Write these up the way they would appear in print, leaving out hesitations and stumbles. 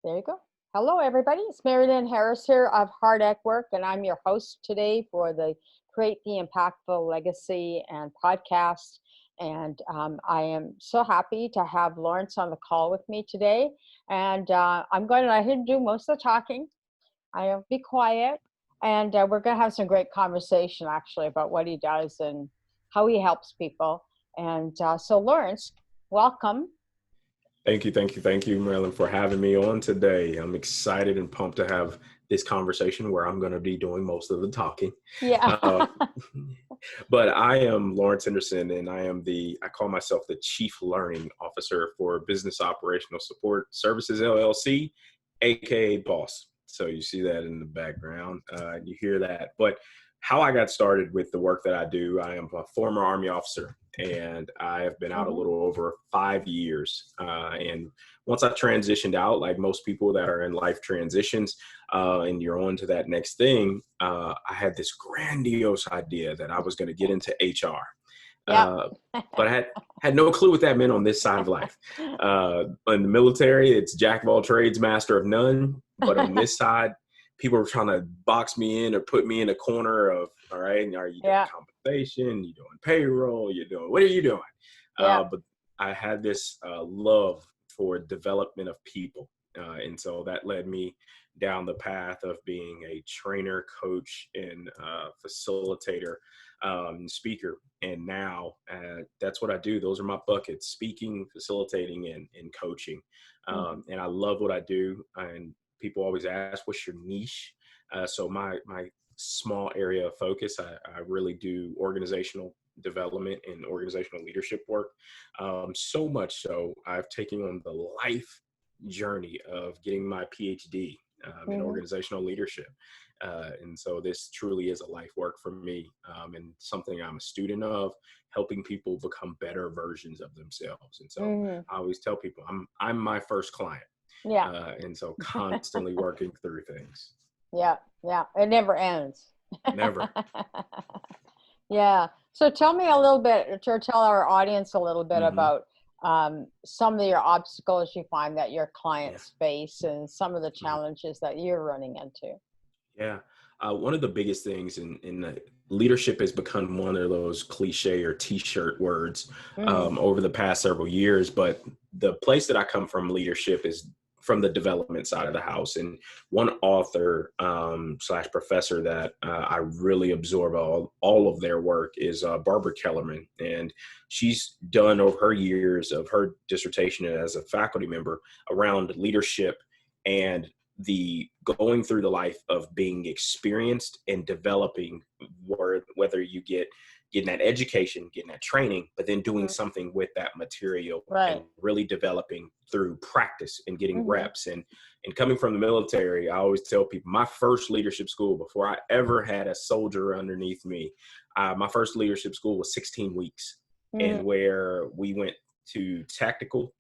There you go. Hello, everybody. It's Mari-Lyn Harris here of Hard at Work, and I'm your host today for the Create the Impactful Legacy and podcast. And I am so happy to have Lawrence on the call with me today. And I'm going to let him do most of the talking. I'll be quiet. And we're going to have some great conversation, actually, about what he does and how he helps people. And so, Lawrence, welcome. Thank you, Mari-Lyn, for having me on today. I'm excited and pumped to have this conversation where I'm going to be doing most of the talking. Yeah. But I am Lawrence Henderson, and I call myself the Chief Learning Officer for Business Operational Support Services, LLC, AKA BOSS. So you see that in the background, you hear that. But how I got started with the work that I do, I am a former Army officer, and I have been out a little over 5 years. And once I transitioned out, like most people that are in life transitions, and you're on to that next thing, I had this grandiose idea that I was going to get into HR. Yep. But I had no clue what that meant on this side of life. In the military, it's jack of all trades, master of none. But on this side, people were trying to box me in or put me in a corner of, all right, are you doing compensation? You doing payroll? What are you doing? But I had this love for development of people. And so that led me down the path of being a trainer, coach, and facilitator, speaker. And now that's what I do. Those are my buckets: speaking, facilitating, and coaching. And I love what I do. And people always ask, what's your niche? So my small area of focus, I really do organizational development and organizational leadership work. So much so, I've taken on the life journey of getting my PhD in organizational leadership. And so this truly is a life work for me, and something I'm a student of, helping people become better versions of themselves. And so I always tell people I'm my first client. Yeah. And so constantly working through things. Yeah. It never ends. Never. Yeah. So tell me a little bit, or tell our audience a little bit about some of your obstacles you find that your clients face and some of the challenges that you're running into. Yeah. One of the biggest things in leadership has become one of those cliche or t-shirt words over the past several years. But the place that I come from, leadership, is from the development side of the house. And one author / professor that I really absorb all of their work is Barbara Kellerman. And she's done, over her years of her dissertation as a faculty member, around leadership and the going through the life of being experienced and developing, whether you getting that education, getting that training, but then doing something with that material and really developing through practice and getting reps. And coming from the military, I always tell people my first leadership school, before I ever had a soldier underneath me, my first leadership school was 16 weeks, and where we went to technical,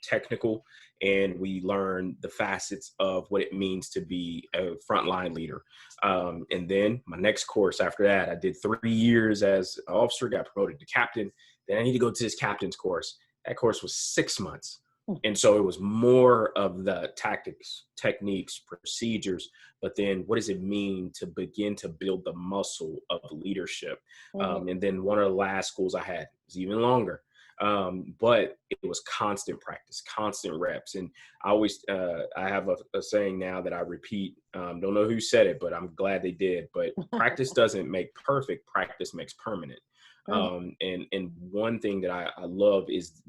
and we learned the facets of what it means to be a frontline leader. And then my next course after that, I did 3 years as an officer, got promoted to captain. Then I need to go to this captain's course. That course was 6 months. And so it was more of the tactics, techniques, procedures, but then what does it mean to begin to build the muscle of leadership? And then one of the last schools I had was even longer. But it was constant practice, constant reps. And I always, I have a saying now that I repeat, don't know who said it, but I'm glad they did, but practice doesn't make perfect, practice makes permanent. And one thing that I love is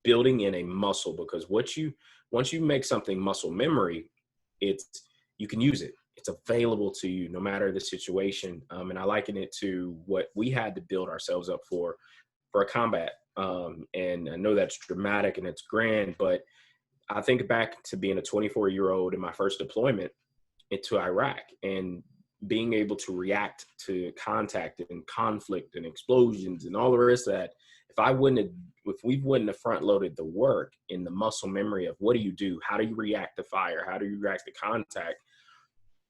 building in a muscle, because once you make something muscle memory, you can use it. It's available to you no matter the situation. And I liken it to what we had to build ourselves up for a combat. And I know that's dramatic and it's grand, but I think back to being a 24-year-old in my first deployment into Iraq and being able to react to contact and conflict and explosions and all the rest of that. If we wouldn't have front loaded the work in the muscle memory of what do you do? How do you react to fire? How do you react to contact?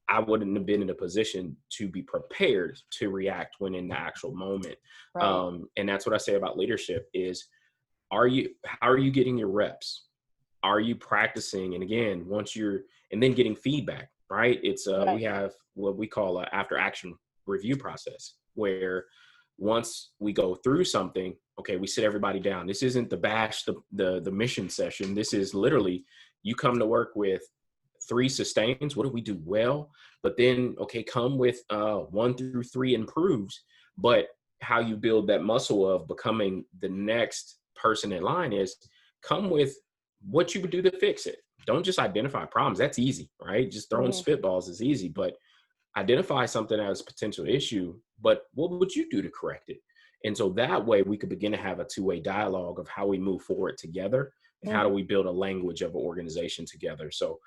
I wouldn't have been in a position to be prepared to react when in the actual moment. And that's what I say about leadership is, how are you getting your reps? are you practicing? And again, and then getting feedback, right? It's we Right. have what we call a after action review process, where once we go through something, okay, we sit everybody down. This isn't the bash, the mission session. This is literally, you come to work with 3 sustains. What do we do well? But then, okay, come with 1 through 3 improves. But how you build that muscle of becoming the next person in line is come with what you would do to fix it. Don't just identify problems. That's easy, right? Just throwing Mm-hmm. spitballs is easy, but identify something as a potential issue, but what would you do to correct it? And so that way we could begin to have a two-way dialogue of how we move forward together and how do Mm-hmm. we build a language of an organization together. So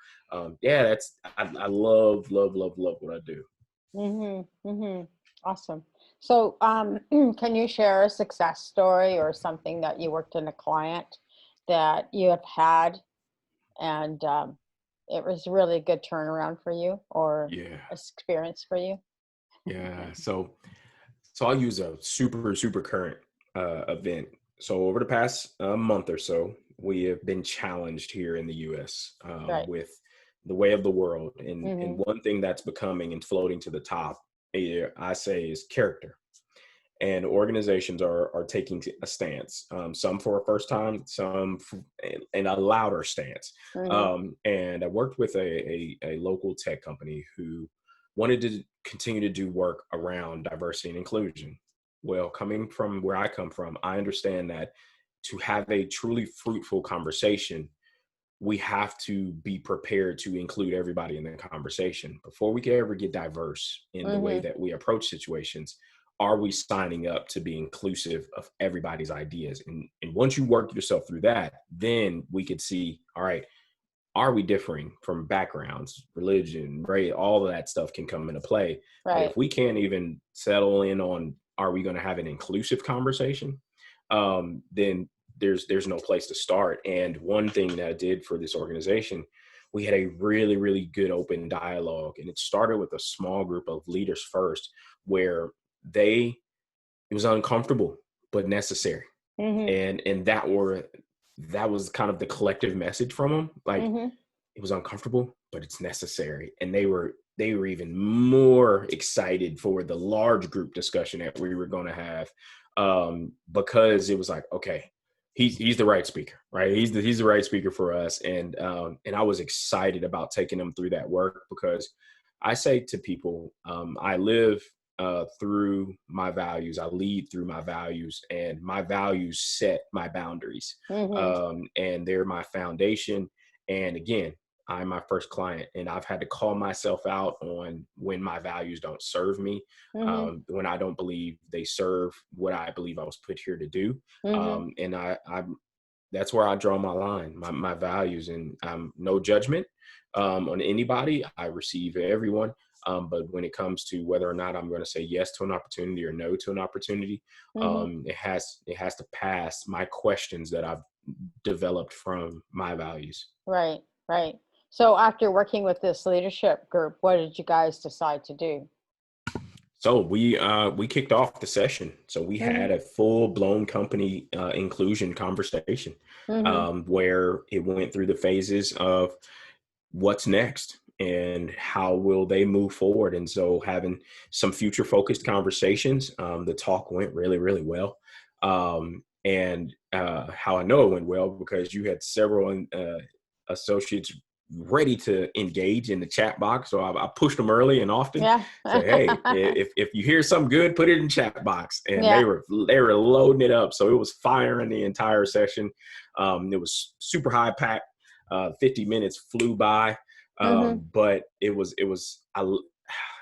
yeah, I love, love, love, love what I do. Mm-hmm. Mm-hmm. Awesome. So, can you share a success story or something that you worked in a client that you have had and it was really a good turnaround for you or Yeah. experience for you? Yeah. So I'll use a super, super current event. So over the past month or so, we have been challenged here in the U.S. Right. With the way of the world, and Mm-hmm. one thing that's becoming and floating to the top, I say, is character. And organizations are taking a stance. Some for a first time, and a louder stance. Mm-hmm. And I worked with a local tech company who wanted to continue to do work around diversity and inclusion. Well, coming from where I come from, I understand that to have a truly fruitful conversation, we have to be prepared to include everybody in the conversation. Before we can ever get diverse in the way Mm-hmm. that we approach situations, are we signing up to be inclusive of everybody's ideas? And once you work yourself through that, then we could see, all right, are we differing from backgrounds, religion, right? All of that stuff can come into play. But Right. if we can't even settle in on, are we going to have an inclusive conversation? Then there's no place to start. And one thing that I did for this organization, we had a really, really good open dialogue. And it started with a small group of leaders first, where it was uncomfortable, but necessary. Mm-hmm. And that was kind of the collective message from them. Like, Mm-hmm. it was uncomfortable, but it's necessary. And they were even more excited for the large group discussion that we were going to have, because it was like, okay, he's the right speaker, right? He's the right speaker for us. And I was excited about taking them through that work, because I say to people, I live through my values. I lead through my values, and my values set my boundaries, Mm-hmm. and they're my foundation. And again, I'm my first client, and I've had to call myself out on when my values don't serve me, Mm-hmm. when I don't believe they serve what I believe I was put here to do. Mm-hmm. And I'm that's where I draw my line, my values, and no judgment on anybody. I receive everyone. But when it comes to whether or not I'm going to say yes to an opportunity or no to an opportunity, Mm-hmm. it has to pass my questions that I've developed from my values. Right. Right. So after working with this leadership group, what did you guys decide to do? So we kicked off the session. So we Mm-hmm. had a full blown company inclusion conversation, Mm-hmm. where it went through the phases of what's next and how will they move forward. And so having some future focused conversations, the talk went really, really well. And how I know it went well, because you had several associates ready to engage in the chat box. So I pushed them early and often, Yeah. say, hey, if you hear something good, put it in chat box. And Yeah. they were loading it up. So it was firing the entire session. It was super high packed. 50 minutes flew by. Mm-hmm. But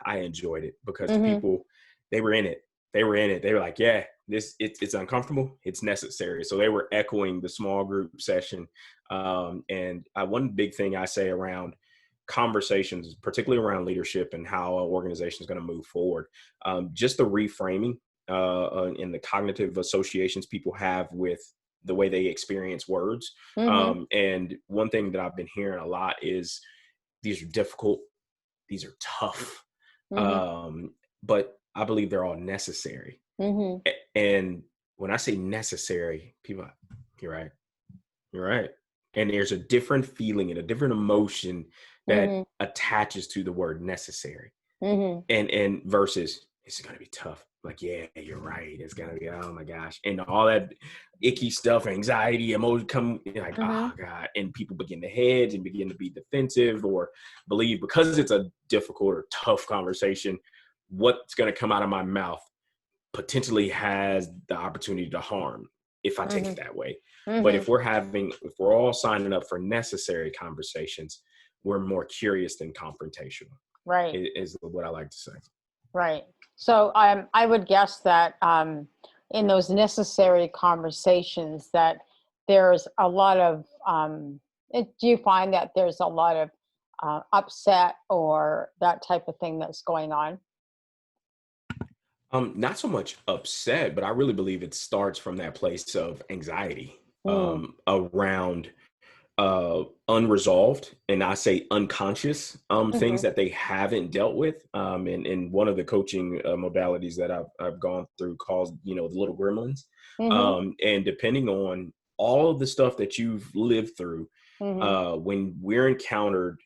I enjoyed it, because the Mm-hmm. people, they were in it. They were in it. They were like, yeah, it's uncomfortable. It's necessary. So they were echoing the small group session. And one big thing I say around conversations, particularly around leadership and how an organization is going to move forward, just the reframing in the cognitive associations people have with the way they experience words. Mm-hmm. And one thing that I've been hearing a lot is, these are difficult, these are tough, Mm-hmm. um, but I believe they're all necessary. Mm-hmm. And when I say necessary, people are like, you're right, you're right. and there's a different feeling and a different emotion that Mm-hmm. attaches to the word necessary. Mm-hmm. And versus it's gonna be tough. Like, yeah, you're right. It's gonna be, oh my gosh. And all that icky stuff, anxiety, emotion come, you're like, Mm-hmm. oh God. And people begin to hedge and begin to be defensive or believe because it's a difficult or tough conversation, what's gonna come out of my mouth potentially has the opportunity to harm if I take Mm-hmm. it that way. But Mm-hmm. if we're all signing up for necessary conversations, we're more curious than confrontational, Right. is what I like to say. Right. So I would guess that in those necessary conversations that there's a lot of, do you find that there's a lot of upset or that type of thing that's going on? Not so much upset, but I really believe it starts from that place of anxiety Mm. around unresolved, and I say unconscious things Mm-hmm. that they haven't dealt with. In one of the coaching modalities that I've gone through called, the little gremlins. Mm-hmm. And depending on all of the stuff that you've lived through, Mm-hmm. when we're encountered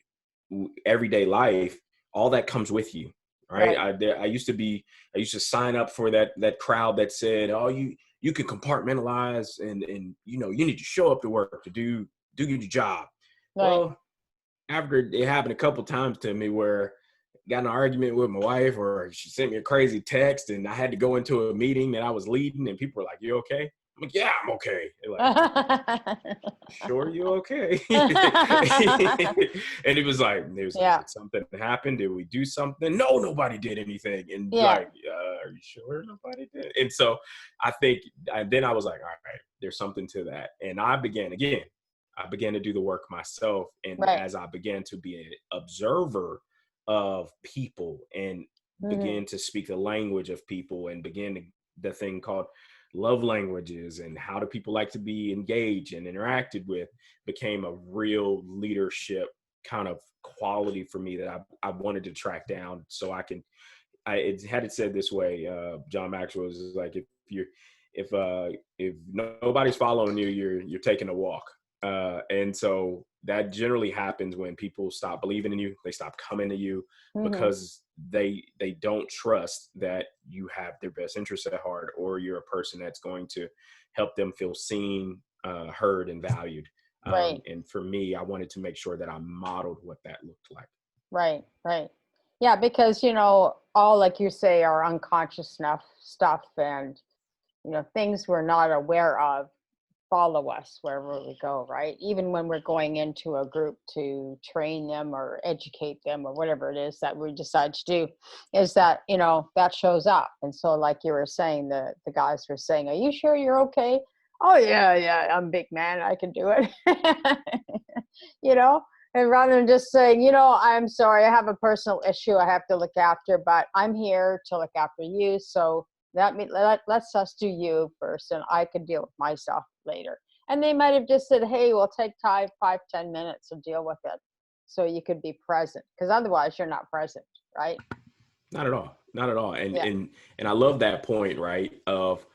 everyday life, all that comes with you. Right. Right. I used to sign up for that crowd that said, oh, you can compartmentalize and you need to show up to work to do your job. Right. Well, after it happened a couple times to me where I got in an argument with my wife or she sent me a crazy text and I had to go into a meeting that I was leading and people were like, you okay? I'm like, yeah, I'm okay. They're like, sure you okay? And it was like, Yeah. did something happen? Did we do something? No, nobody did anything. And Yeah. like, are you sure nobody did? And so I think, then I was like, all right, there's something to that. And I began to do the work myself. And Right. as I began to be an observer of people and Mm-hmm. begin to speak the language of people and begin to, the thing called love languages and how do people like to be engaged and interacted with became a real leadership kind of quality for me that I wanted to track down so I can, it had it said this way, John Maxwell was like, if nobody's following you, you're taking a walk. And so that generally happens when people stop believing in you, they stop coming to you Mm-hmm. because they don't trust that you have their best interests at heart or you're a person that's going to help them feel seen, heard, and valued. Right. And for me, I wanted to make sure that I modeled what that looked like. Right. Right. Yeah, because all, like you say, are unconscious stuff, and things we're not aware of follow us wherever we go, right? Even when we're going into a group to train them or educate them or whatever it is that we decide to do, is that that shows up. And so, like you were saying, the guys were saying, "Are you sure you're okay?" "Oh yeah, yeah, I'm a big man, I can do it." you know and rather than just saying, "I'm sorry, I have a personal issue I have to look after, but I'm here to look after you, so let's us do you first, and I can deal with myself later." And they might have just said, "Hey, we'll take 5-10 minutes to deal with it," so you could be present, because otherwise you're not present, right? Not at all. Not at all. And Yeah. and I love that point, right? Of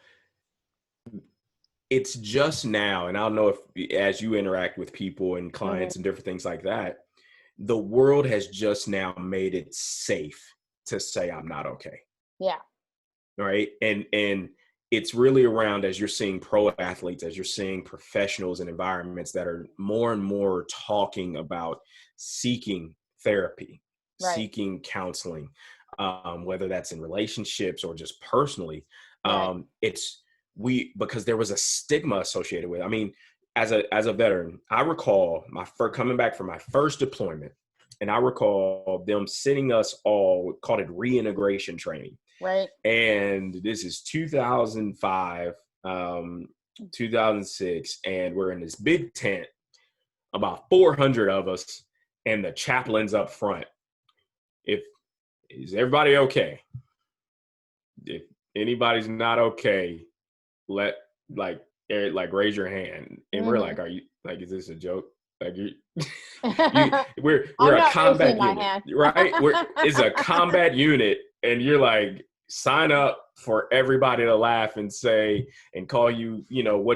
it's just now, and I don't know if as you interact with people and Hmm. clients and different things like that, the world has just now made it safe to say I'm not okay. Yeah. Right. And it's really around as you're seeing pro athletes, as you're seeing professionals in environments that are more and more talking about seeking therapy, Right. seeking counseling, whether that's in relationships or just personally. Right. It's because there was a stigma associated with it. I mean, as a veteran, I recall coming back from my first deployment, and I recall them sending us all, called it reintegration training. Right. And this is 2005, 2006, and we're in this big tent, about 400 of us, and the chaplain's up front. Is everybody okay? If anybody's not okay, let like raise your hand. And we're Hmm. like, are you like, is this a joke? Like we're I'm a not raising combat my unit, hand. right? It's a combat unit, and you're like, sign up for everybody to laugh and say and call you,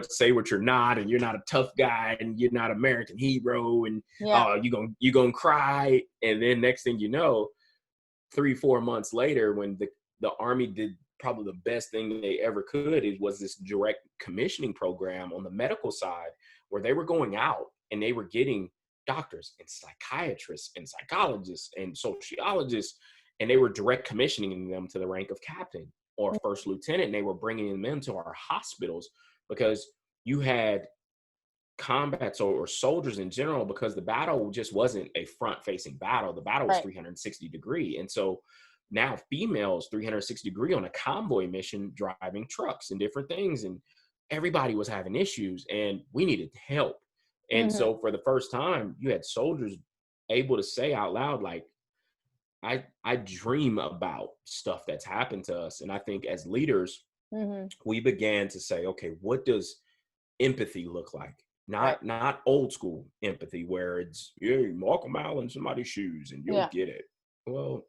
say what you're not, and you're not a tough guy, and you're not American hero, and Yeah. you're gonna cry, and then next thing you know, 3-4 months later, when the Army did probably the best thing they ever could, it was this direct commissioning program on the medical side, where they were going out and they were getting doctors and psychiatrists and psychologists and sociologists, and they were direct commissioning them to the rank of captain or first lieutenant, and they were bringing them into our hospitals because you had combats or soldiers in general, because the battle just wasn't a front facing battle. The battle was 360 degree. And so now females 360 degree on a convoy mission, driving trucks and different things. And everybody was having issues and we needed help. And so for the first time, you had soldiers able to say out loud, like, I dream about stuff that's happened to us. And I think as leaders, we began to say, okay, what does empathy look like? Not old school empathy where it's, you walk a mile in somebody's shoes and you'll get it. Well,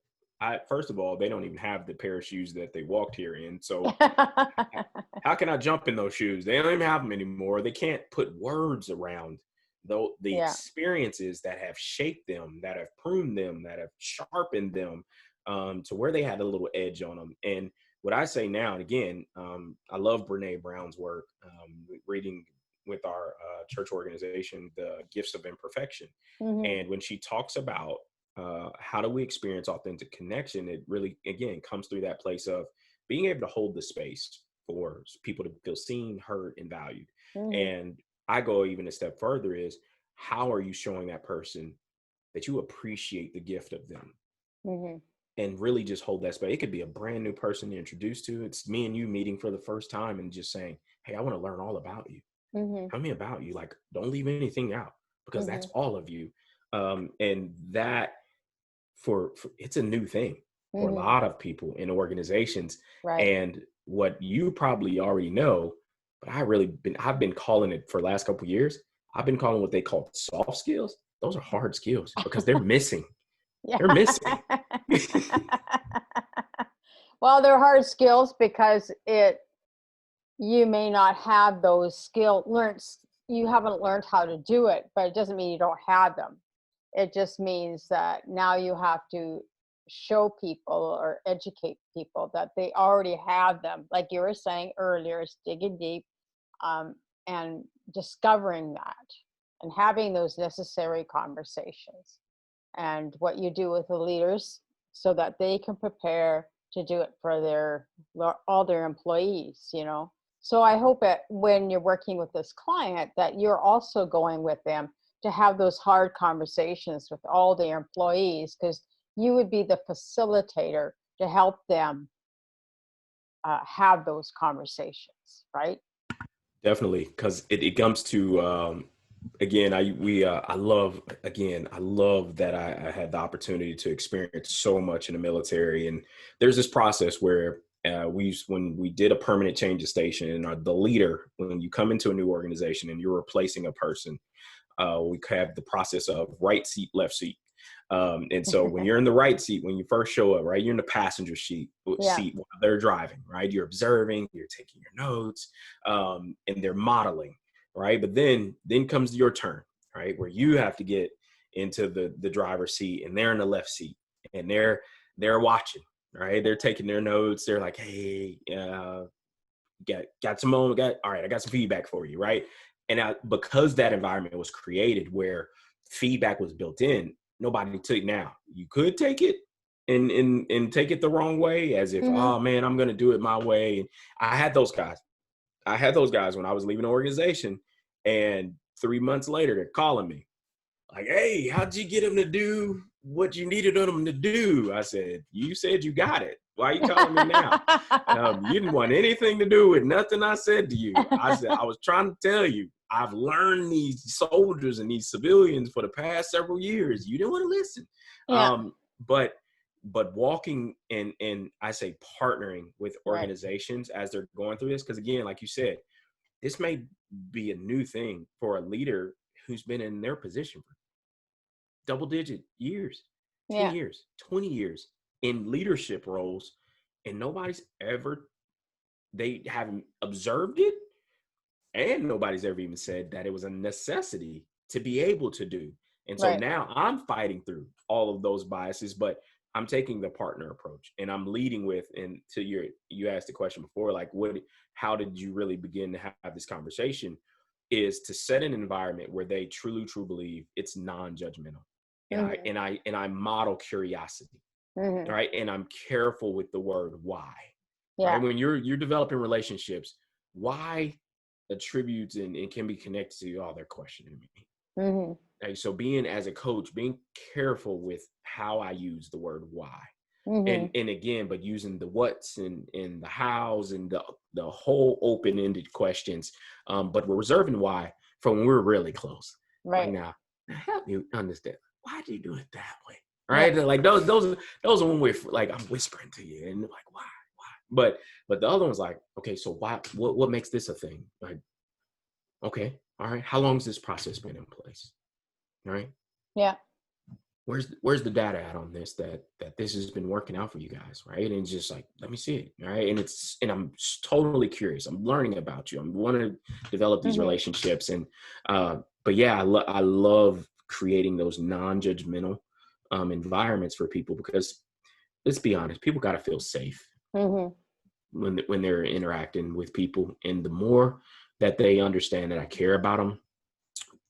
first of all, they don't even have the pair of shoes that they walked here in. So how can I jump in those shoes? They don't even have them anymore. They can't put words around the experiences that have shaped them, that have pruned them, that have sharpened them to where they had a little edge on them. And what I say now, and again, I love Brene Brown's work, reading with our church organization, The Gifts of Imperfection. And when she talks about how do we experience authentic connection, it really, again, comes through that place of being able to hold the space for people to feel seen, heard, and valued. And I go even a step further is, how are you showing that person that you appreciate the gift of them? And really just hold that space. It could be a brand new person to introduce to. It's me and you meeting for the first time and just saying, hey, I want to learn all about you. Tell me about you. Like, don't leave anything out, because that's all of you. And that for it's a new thing for a lot of people in organizations. And what you probably already know, but I've been calling it for the last couple of years. I've been calling what they call soft skills. Those are hard skills because they're missing. They're missing. Well, they're hard skills because you may not have those you haven't learned how to do it, but it doesn't mean you don't have them. It just means that now you have to show people or educate people that they already have them. Like you were saying earlier, it's digging deep and discovering that and having those necessary conversations. And what you do with the leaders so that they can prepare to do it for all their employees, So I hope that when you're working with this client that you're also going with them to have those hard conversations with all their employees, because you would be the facilitator to help them have those conversations, right? Definitely, because it comes to again, I love that I had the opportunity to experience so much in the military. And there's this process where when we did a permanent change of station, and the leader, when you come into a new organization and you're replacing a person, we have the process of right seat, left seat. And so when you're in the right seat, when you first show up, right, you're in the passenger seat while they're driving, right? You're observing, you're taking your notes, and they're modeling, right? But then comes your turn, right? Where you have to get into the driver's seat, and they're in the left seat, and they're watching, right? They're taking their notes. They're like, hey, got some all right, I got some feedback for you, right? And because that environment was created where feedback was built in, nobody took it. Now you could take it and take it the wrong way, as if, oh man, I'm going to do it my way. And I had those guys when I was leaving the organization, and 3 months later, they're calling me like, hey, how'd you get him to do what you needed him to do? I said, you said you got it. Why are you calling me now? You didn't want anything to do with nothing I said to you. I said, I was trying to tell you, I've learned these soldiers and these civilians for the past several years. You didn't want to listen. But walking and I say partnering with organizations as they're going through this, because again, like you said, this may be a new thing for a leader who's been in their position for double-digit years, 10 years, 20 years in leadership roles. and nobody's ever, they haven't observed it, and nobody's ever even said that it was a necessity to be able to do. And so Right. now I'm fighting through all of those biases, but I'm taking the partner approach, and I'm leading with, and to your, you asked the question before, like how did you really begin to have this conversation, is to set an environment where they truly believe it's non-judgmental. And I, Mm-hmm. and I model curiosity, Mm-hmm. right? And I'm careful with the word why, Yeah. right? When you're developing relationships, why attributes and can be connected to, oh, they're questioning me. Mm-hmm. Right? So being, as a coach, being careful with how I use the word why. Mm-hmm. And again, but using the what's and the hows and the whole open-ended questions, but we're reserving why for when we're really close. Like, Right. now help me understand, why do you do it that way? Yeah. Right? Like those are when we're like, I'm whispering to you and like, why? But the other one's like, okay, so why, what makes this a thing? Like, okay, all right, how long has this process been in place? All right, Yeah. where's the data at on this, that this has been working out for you guys, right? And it's just like, let me see it, right? And I'm totally curious. I'm learning about you. I'm want to develop these Mm-hmm. relationships, and but yeah, I love creating those non-judgmental environments for people, because let's be honest, people got to feel safe Mm-hmm. when they're interacting with people, and the more that they understand that I care about them,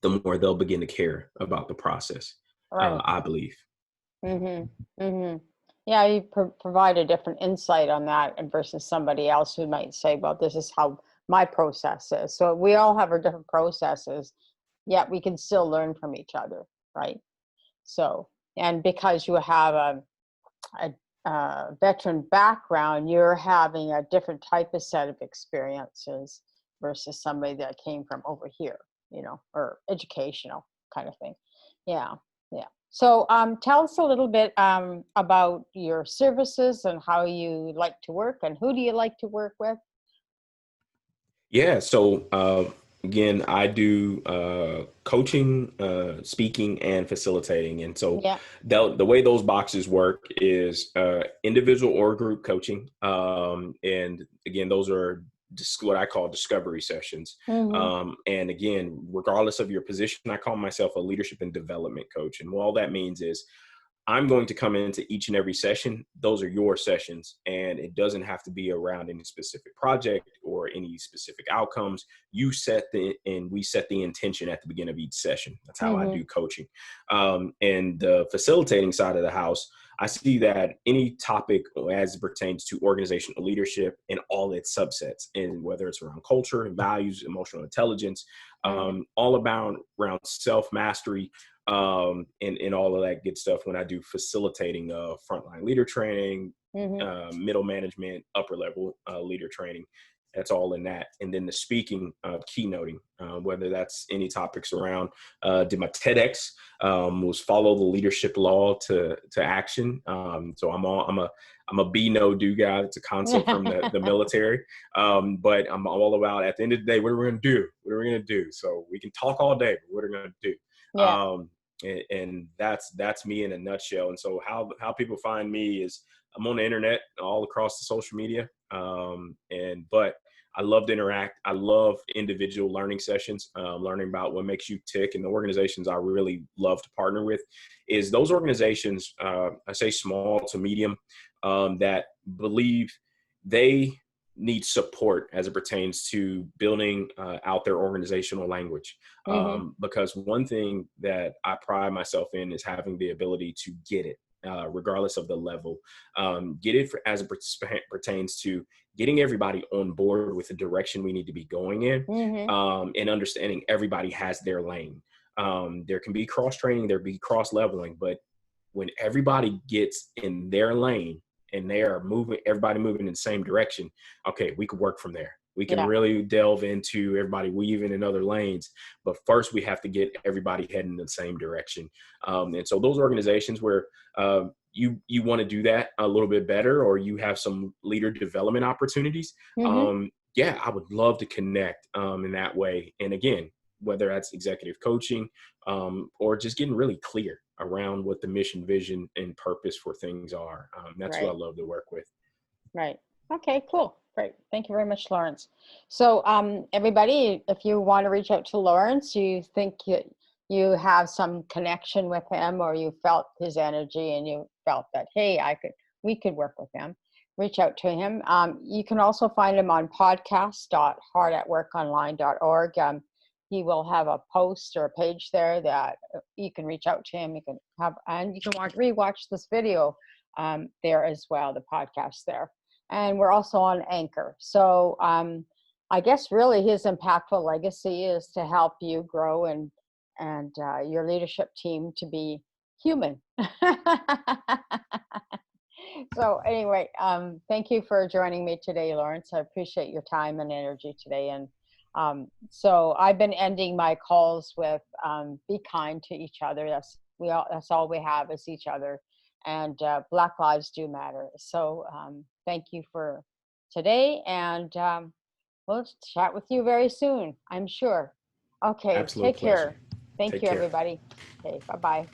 the more they'll begin to care about the process. Right. I believe. Mm-hmm. Mm-hmm. Yeah, you provide a different insight on that versus somebody else who might say, well, this is how my process is. So we all have our different processes, yet we can still learn from each other, right? So, and because you have a veteran background, you're having a different type of set of experiences versus somebody that came from over here, or educational kind of thing. Yeah, yeah. So, tell us a little bit about your services and how you like to work, and who do you like to work with? Yeah. So again, I do coaching, speaking, and facilitating. And so Yeah. the way those boxes work is individual or group coaching. And again, those are just what I call discovery sessions. Mm-hmm. And again, regardless of your position, I call myself a leadership and development coach. And all that means is I'm going to come into each and every session. Those are your sessions, and it doesn't have to be around any specific project or any specific outcomes. You set and we set the intention at the beginning of each session. That's how I Mm-hmm. do coaching. And the facilitating side of the house, I see that any topic as it pertains to organizational leadership and all its subsets, and whether it's around culture and values, emotional intelligence, Mm-hmm. all about around self-mastery, and all of that good stuff, when I do facilitating frontline leader training, Mm-hmm. middle management, upper level leader training. That's all in that. And then the speaking, keynoting, whether that's any topics around, did my TEDx, was follow the leadership law to action. So I'm a be no do guy. It's a concept from the military. But I'm all about, at the end of the day, what are we going to do? What are we going to do? So we can talk all day, but what are we going to do? Yeah. And that's me in a nutshell. And so how people find me is I'm on the internet all across the social media. But I love to interact. I love individual learning sessions, learning about what makes you tick. And the organizations I really love to partner with is those organizations, I say small to medium, that believe they need support as it pertains to building out their organizational language. Mm-hmm. Because one thing that I pride myself in is having the ability to get it, regardless of the level. Get it as it pertains to getting everybody on board with the direction we need to be going in, Mm-hmm. and understanding everybody has their lane. There can be cross training, there be cross leveling, but when everybody gets in their lane and they are moving, everybody moving in the same direction, okay, we can work from there. We can Yeah. really delve into everybody weaving in other lanes, but first we have to get everybody heading in the same direction. And so those organizations where you want to do that a little bit better, or you have some leader development opportunities, Mm-hmm. yeah, I would love to connect in that way. And again, whether that's executive coaching, or just getting really clear around what the mission, vision, and purpose for things are. That's what I Right. love to work with. Right. Okay, cool. Great. Thank you very much, Lawrence. So, everybody, if you want to reach out to Lawrence, you think you have some connection with him, or you felt his energy and you felt that, hey, we could work with him, reach out to him. You can also find him on podcast.hardatworkonline.org. He will have a post or a page there that you can reach out to him. You can rewatch this video there as well, the podcast there. And we're also on Anchor. So I guess really his impactful legacy is to help you grow and your leadership team to be human. So anyway, thank you for joining me today, Lawrence. I appreciate your time and energy today. And so I've been ending my calls with be kind to each other. That's all we have is each other. And Black lives do matter. So thank you for today. And we'll chat with you very soon, I'm sure. Okay, Absolute take pleasure. care. Thank Take you, care. everybody. Okay, bye-bye.